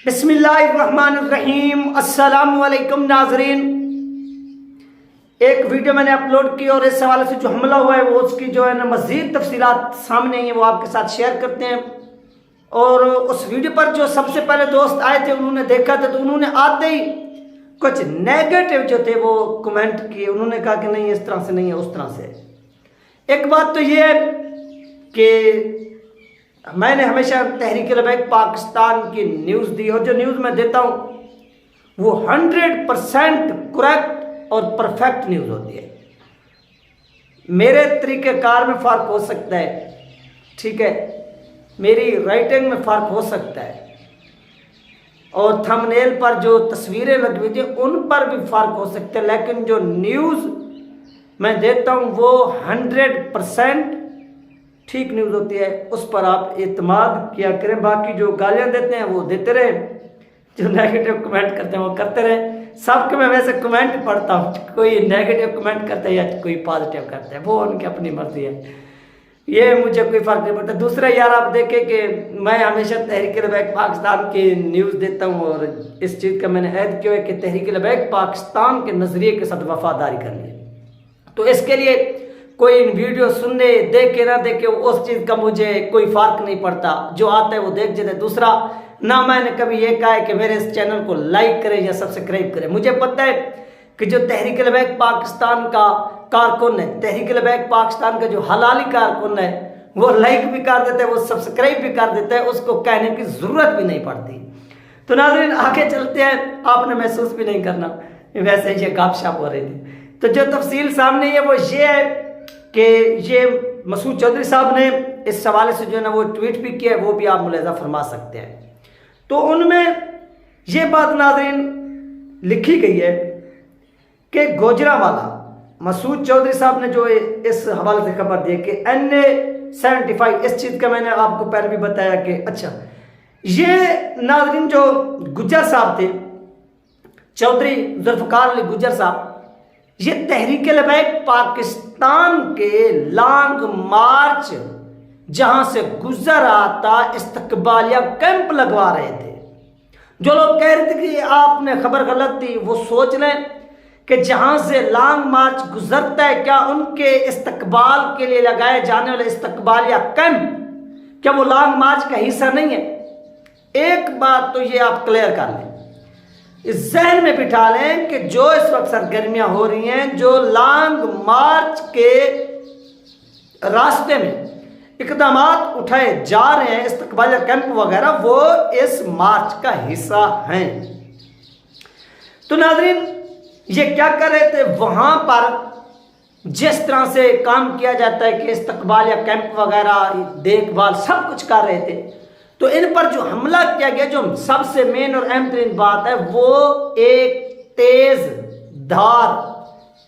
बिस्मिल्लाहिर्रहमानिर्रहीम। अस्सलामुअलैकुम नाजरीन, एक वीडियो मैंने अपलोड की और इस हवाले से जो हमला हुआ है वो उसकी जो है ना मज़ीद तफसीलात सामने आई है वो आपके साथ शेयर करते हैं। और उस वीडियो पर जो सबसे पहले दोस्त आए थे उन्होंने देखा था तो उन्होंने आते ही कुछ नेगेटिव जो थे वो कमेंट किए। उन्होंने कहा कि नहीं इस तरह से नहीं है उस तरह से। एक बात तो ये है कि मैंने हमेशा तहरीक लबैक पाकिस्तान की न्यूज़ दी और जो न्यूज़ मैं देता हूँ वो 100% करेक्ट और परफेक्ट न्यूज़ होती है। मेरे तरीक़ेकार में फ़र्क हो सकता है, ठीक है, मेरी राइटिंग में फ़र्क हो सकता है और थंबनेल पर जो तस्वीरें लगी हुई थी उन पर भी फ़र्क हो सकता है, लेकिन जो न्यूज़ मैं देता हूँ वो 100% ठीक न्यूज़ होती है। उस पर आप एतमाद किया करें। बाकी जो गालियाँ देते हैं वो देते रहे, जो नेगेटिव कमेंट करते हैं वो करते रहे। सबके मैं वैसे कमेंट पढ़ता हूँ, कोई नेगेटिव कमेंट करता है या कोई पॉजिटिव करता है, वो उनकी अपनी मर्जी है, ये मुझे कोई फ़र्क नहीं पड़ता। दूसरा यार आप देखें कि मैं हमेशा तहरीक लबैक पाकिस्तान की न्यूज़ देता हूँ और इस चीज़ का मैंने ऐद किया है कि तहरीक लबैक पाकिस्तान के नज़रिए के साथ वफादारी करनी है। तो इसके लिए कोई वीडियो सुनने देखे ना देखे उस चीज़ का मुझे कोई फ़र्क नहीं पड़ता, जो आता है वो देख जाते। दूसरा ना मैंने कभी ये कहा है कि मेरे इस चैनल को लाइक करें या सब्सक्राइब करें। मुझे पता है कि जो तहरीक लबैक पाकिस्तान का कारकुन है, तहरीक लबैक पाकिस्तान का जो हलाली कारकुन है, वो लाइक भी कर देता है, वो सब्सक्राइब भी कर देता है, उसको कहने की ज़रूरत भी नहीं पड़ती। तो नाज़रीन आगे चलते हैं, आपने महसूस भी नहीं करना, वैसे ये गपशप हो रही थी। तो जो तफसील सामने है वो ये है कि ये मसूद चौधरी साहब ने इस हवाले से जो है ना वो ट्वीट भी किया है, वो भी आप मुलाहिज़ा फरमा सकते हैं। तो उनमें ये बात नाज़रीन लिखी गई है कि गोजरावाला मसूद चौधरी साहब ने जो इस हवाले से खबर दी है कि NA-75, इस चीज़ का मैंने आपको पहले भी बताया कि अच्छा ये नाज़रीन जो गुज्जर साहब थे, चौधरी जुल्फ़िकार अली गुज्जर साहब, ये तहरीक लबैक पाकिस्तान के लॉन्ग मार्च जहां से गुजर रहा था इस्तकबालिया कैंप लगवा रहे थे। जो लोग कह रहे थे कि आपने खबर गलत थी, वो सोच लें कि जहां से लॉन्ग मार्च गुजरता है क्या उनके इस्तकबाल के लिए लगाए जाने वाले इस्तकबालिया कैंप क्या वो लॉन्ग मार्च का हिस्सा नहीं है? एक बात तो ये आप क्लियर कर लें, इस जहन में बिठा लें कि जो इस वक्त सरगर्मियां हो रही हैं, जो लॉन्ग मार्च के रास्ते में इकदाम उठाए जा रहे हैं, इस्तकबालिया कैंप वगैरह, वो इस मार्च का हिस्सा हैं। तो नाज़रीन ये क्या कर रहे थे, वहां पर जिस तरह से काम किया जाता है कि इस्तकबालिया कैंप वगैरह देखभाल सब कुछ कर रहे थे, तो इन पर जो हमला किया गया, जो सबसे मेन और अहम तरीन बात है, वो एक तेज धार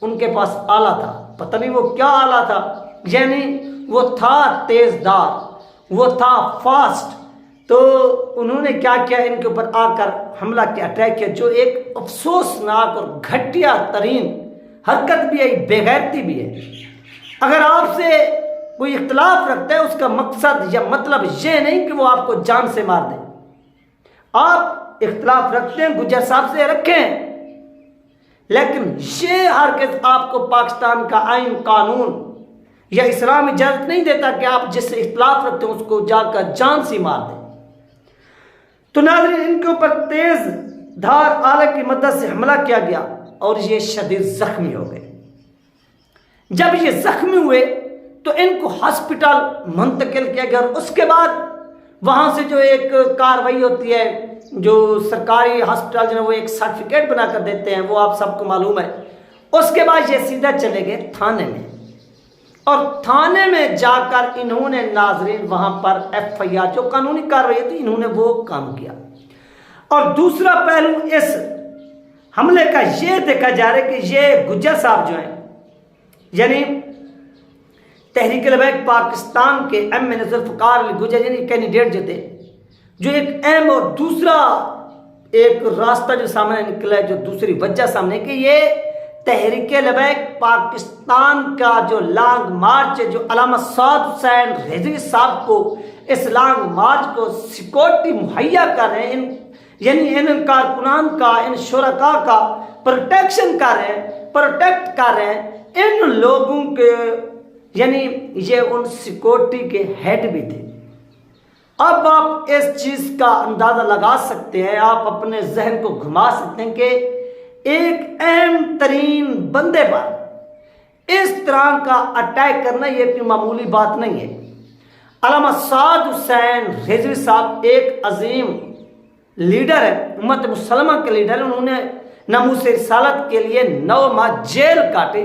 उनके पास आला था। पता नहीं वो क्या आला था, यानी वो था तेज धार, वो था फास्ट। तो उन्होंने क्या किया, इनके ऊपर आकर हमला किया, अटैक किया, जो एक अफसोसनाक और घटिया तरीन हरकत भी है, बेगैरती भी है। अगर आपसे कोई इख्तलाफ रखता है उसका मकसद या मतलब ये नहीं कि वो आपको जान से मार दे। आप इख्तलाफ रखते हैं गुज्जर साहब से रखें, लेकिन ये हरगिज़ आपको पाकिस्तान का आइन कानून या इस्लाम इजाज़त नहीं देता कि आप जिससे इख्तलाफ रखते हैं उसको जाकर जान से मार दें। तो नाज़रीन इनके ऊपर तेज धार आले की मदद से हमला किया गया और ये शदीद जख्मी हो गए। जब ये जख्मी हुए तो इनको हॉस्पिटल मुंतकिल किया गया और उसके बाद वहाँ से जो एक कार्रवाई होती है, जो सरकारी हॉस्पिटल जो है वो एक सर्टिफिकेट बनाकर देते हैं, वो आप सबको मालूम है। उसके बाद ये सीधा चले गए थाने में और थाने में जाकर इन्होंने नाजरीन वहाँ पर FIR जो कानूनी कार्रवाई थी इन्होंने वो काम किया। और दूसरा पहलू इस हमले का ये देखा जा रहा है कि ये गुज्जर साहब जो हैं, यानी तहरीक लबैक पाकिस्तान के MA जुल्फ़िकार अली गुज्जर यानी कैंडिडेट जो थे, जो एक अहम और दूसरा एक रास्ता जो सामने निकला है, जो दूसरी वजह सामने कि ये तहरीक लबैक पाकिस्तान का जो लॉन्ग मार्च है, जो अल्लामा साद हुसैन रिजवी साहब को इस लॉन्ग मार्च को सिक्योरिटी मुहैया कर रहे हैं, यानी इन कारकुनान का, इन शुरका का प्रोटेक्ट कर रहे हैं इन लोगों के, यानी ये उन सिक्योरिटी के हेड भी थे। अब आप इस चीज का अंदाजा लगा सकते हैं, आप अपने जहन को घुमा सकते हैं कि एक अहम तरीन बंदे पर इस तरह का अटैक करना यह कोई मामूली बात नहीं है। अल्लामा साद हुसैन रिजवी साहब एक अजीम लीडर है, उम्मत मुसलमा के लीडर है। उन्होंने नामूस रिसालत के लिए 9 माह जेल काटे।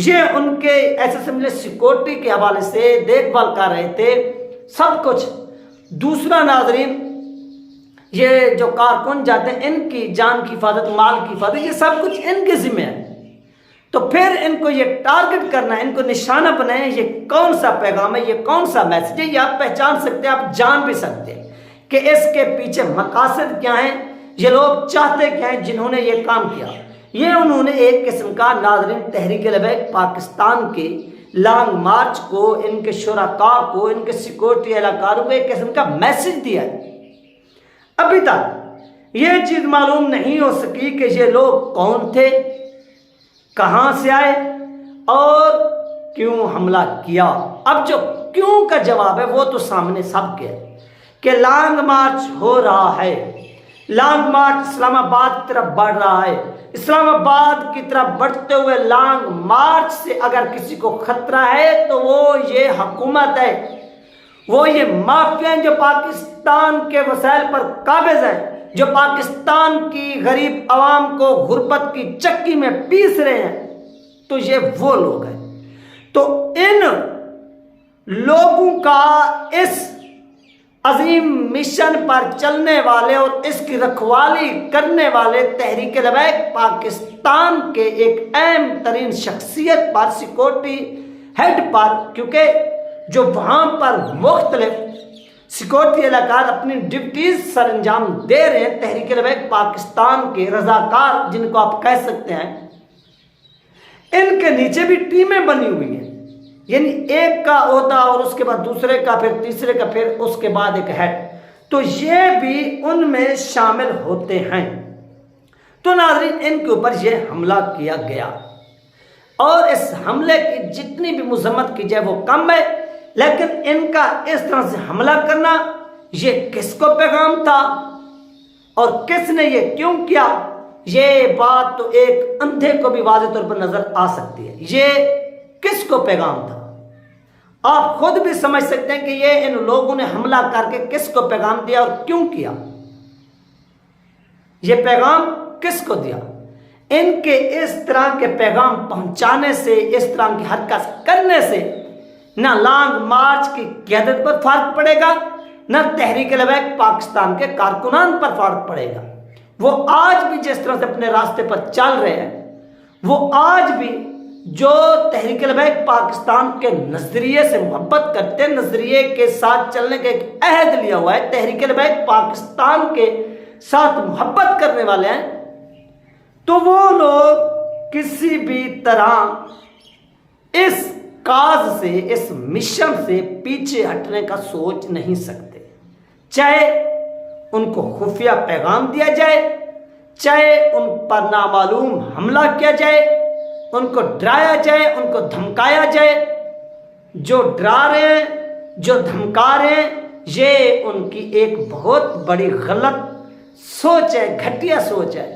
ये उनके एसएसएम सिक्योरिटी के हवाले से देखभाल कर रहे थे सब कुछ। दूसरा नाजरीन, ये जो कारकुन जाते हैं इनकी जान की हिफाजत, माल की हिफाजत, ये सब कुछ इनके जिम्मे है। तो फिर इनको ये टारगेट करना है, इनको निशाना बनाए, ये कौन सा पैगाम है, ये कौन सा मैसेज है, ये आप पहचान सकते हैं, आप जान भी सकते हैं कि इसके पीछे मकासद क्या है, ये लोग चाहते क्या हैं जिन्होंने ये काम किया। ये उन्होंने एक किस्म का नाजरीन तहरीक लबैक पाकिस्तान के लॉन्ग मार्च को, इनके शुरका को, इनके सिक्योरिटी एहलकारों को एक किस्म का मैसेज दिया है। अभी तक ये चीज मालूम नहीं हो सकी कि ये लोग कौन थे, कहां से आए और क्यों हमला किया। अब जो क्यों का जवाब है वो तो सामने सबके है कि लॉन्ग मार्च हो रहा है, लॉन्ग मार्च इस्लामाबाद की तरफ बढ़ रहा है। इस्लामाबाद की तरफ बढ़ते हुए लॉन्ग मार्च से अगर किसी को खतरा है तो वो ये हुकूमत है, वो ये माफिया हैं जो पाकिस्तान के वसाइल पर काबिज है, जो पाकिस्तान की गरीब आवाम को गुर्बत की चक्की में पीस रहे हैं। तो ये वो लोग हैं। तो इन लोगों का इस अजीम मिशन पर चलने वाले और इसकी रखवाली करने वाले तहरीक लबैक पाकिस्तान के एक अहम तरीन शख्सियत पर, सिक्योरिटी हेड पर, क्योंकि जो वहां पर मुख्तलिफ सिक्योरिटी एहलकार अपनी ड्यूटीज सर अंजाम दे रहे हैं, तहरीक लबैक पाकिस्तान के रजाकार जिनको आप कह सकते हैं, इनके नीचे भी टीमें बनी हुई हैं। यानी एक का ओहदा और उसके बाद दूसरे का, फिर तीसरे का, फिर उसके बाद एक हेड, तो ये भी उनमें शामिल होते हैं। तो नाज़रीन, इनके ऊपर ये हमला किया गया और इस हमले की जितनी भी मजम्मत की जाए वो कम है। लेकिन इनका इस तरह से हमला करना, ये किसको पैगाम था और किसने ये क्यों किया, ये बात तो एक अंधे को भी वाज़ेह तौर पर नजर आ सकती है। ये किसको पैगाम था, आप खुद भी समझ सकते हैं कि ये इन लोगों ने हमला करके किसको पैगाम दिया और क्यों किया। ये पैगाम किसको दिया। इनके इस तरह के पैगाम पहुंचाने से, इस तरह की हरकत करने से ना लॉन्ग मार्च की क़यादत पर फर्क पड़ेगा, ना तहरीक लबैक पाकिस्तान के कारकुनान पर फर्क पड़ेगा। वो आज भी जिस तरह से अपने रास्ते पर चल रहे हैं, वो आज भी जो तहरीक लबैक पाकिस्तान के नजरिए से मोहब्बत करते हैं, नजरिए के साथ चलने का एक अहद लिया हुआ है, तहरीक लबैक पाकिस्तान के साथ मोहब्बत करने वाले हैं, तो वो लोग किसी भी तरह इस काज से, इस मिशन से पीछे हटने का सोच नहीं सकते। चाहे उनको खुफिया पैगाम दिया जाए, चाहे उन पर नामालूम हमला किया जाए, उनको डराया जाए, उनको धमकाया जाए। जो डरा रहे हैं, जो धमका रहे हैं, ये उनकी एक बहुत बड़ी गलत सोच है, घटिया सोच है।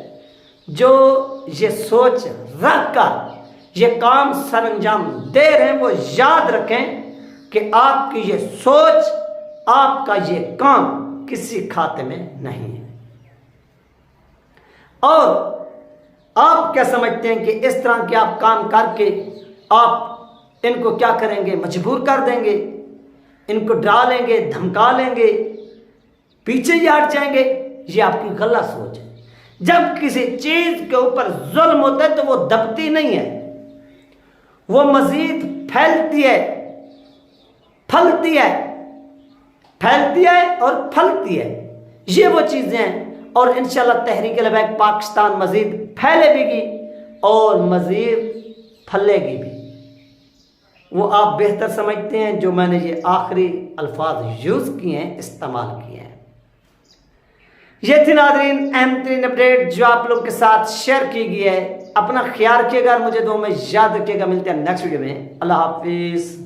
जो ये सोच रख कर ये काम सर अंजाम दे रहे हैं, वो याद रखें कि आपकी ये सोच, आपका ये काम किसी खाते में नहीं है। और आप क्या समझते हैं कि इस तरह के आप काम करके आप इनको क्या करेंगे, मजबूर कर देंगे, इनको डरा लेंगे, धमका लेंगे, पीछे ही हट जाएंगे। ये आपकी गलत सोच है। जब किसी चीज के ऊपर जुल्म होता है तो वो दबती नहीं है, वो मजीद फैलती है, फलती है, फैलती है और फलती है। ये वो चीजें हैं। और इंशाल्लाह तहरीक लबैक पाकिस्तान मजीद फैलेगी और मजीद फलेगी भी। वो आप बेहतर समझते हैं जो मैंने ये आखिरी अल्फाज यूज़ किए हैं, इस्तेमाल किए हैं। ये थी नाज़रीन अहम तरीन अपडेट जो आप लोग के साथ शेयर की गई है। अपना ख्याल रखिएगा, मुझे दो में याद रखिएगा। मिलते हैं नेक्स्ट वीडियो में। अल्लाह हाफिज़।